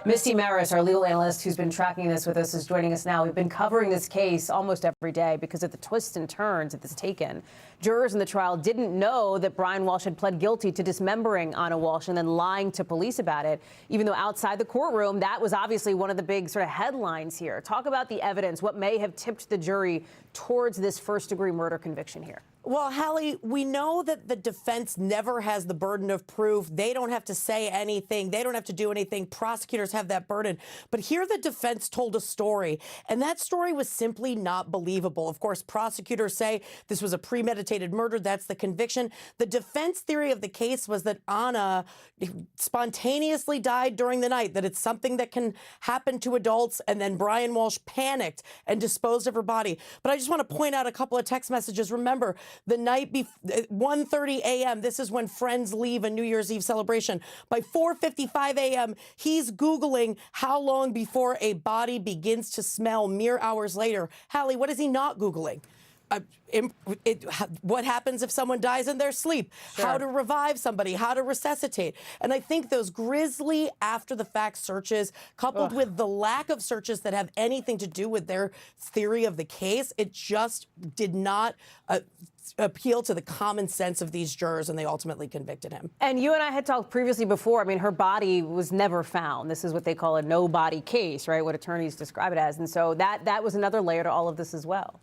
Misty Marris, our legal analyst who's been tracking this with us, is joining us now. We've been covering this case almost every day because of the twists and turns it has taken. Jurors in the trial didn't know that Brian Walshe had pled guilty to dismembering Anna Walsh and then lying to police about it, even though outside the courtroom, that was obviously one of the big sort of headlines here. Talk about the evidence, what may have tipped the jury towards this first-degree murder conviction here. Well, Hallie, we know that the defense never has the burden of proof. They don't have to say anything. They don't have to do anything. Prosecutors have that burden. But here the defense told a story, and that story was simply not believable. Of course, prosecutors say this was a premeditated murder. That's the conviction. The defense theory of the case was that Anna spontaneously died during the night, that it's something that can happen to adults, and then Brian Walshe panicked and disposed of her body. But I just want to point out a couple of text messages. Remember, the night before 1:30 a.m., this is when friends leave a New Year's Eve celebration. By 4:55 a.m., he's Googling how long before a body begins to smell mere hours later. Hallie, what is he not Googling? What happens if someone dies in their sleep? Sure. How to revive somebody, how to resuscitate. And I think those grisly after-the-fact searches, coupled with the lack of searches that have anything to do with their theory of the case, it just did not appeal to the common sense of these jurors, and they ultimately convicted him. And you and I had talked previously before. I mean, her body was never found. This is what they call a no-body case, right? What attorneys describe it as. And so that was another layer to all of this as well.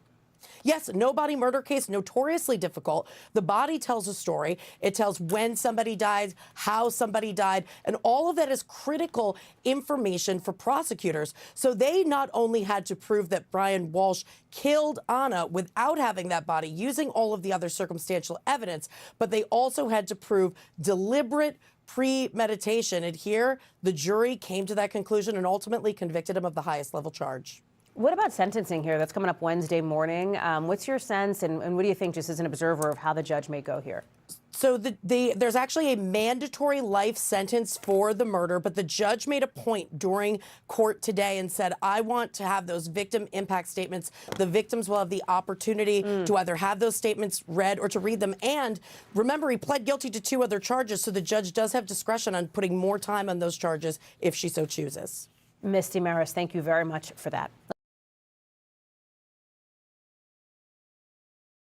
Yes, no-body murder case, notoriously difficult. The body tells a story. It tells when somebody died, how somebody died, and all of that is critical information for prosecutors. So they not only had to prove that Brian Walshe killed Anna without having that body, using all of the other circumstantial evidence, but they also had to prove deliberate premeditation. And here, the jury came to that conclusion and ultimately convicted him of the highest level charge. What about sentencing here? That's coming up Wednesday morning. What's your sense, and what do you think, just as an observer, of how the judge may go here? So there's actually a mandatory life sentence for the murder, but the judge made a point during court today and said, I want to have those victim impact statements. The victims will have the opportunity to either have those statements read or to read them. And remember, he pled guilty to 2 other charges, so the judge does have discretion on putting more time on those charges if she so chooses. Misty Marris, thank you very much for that.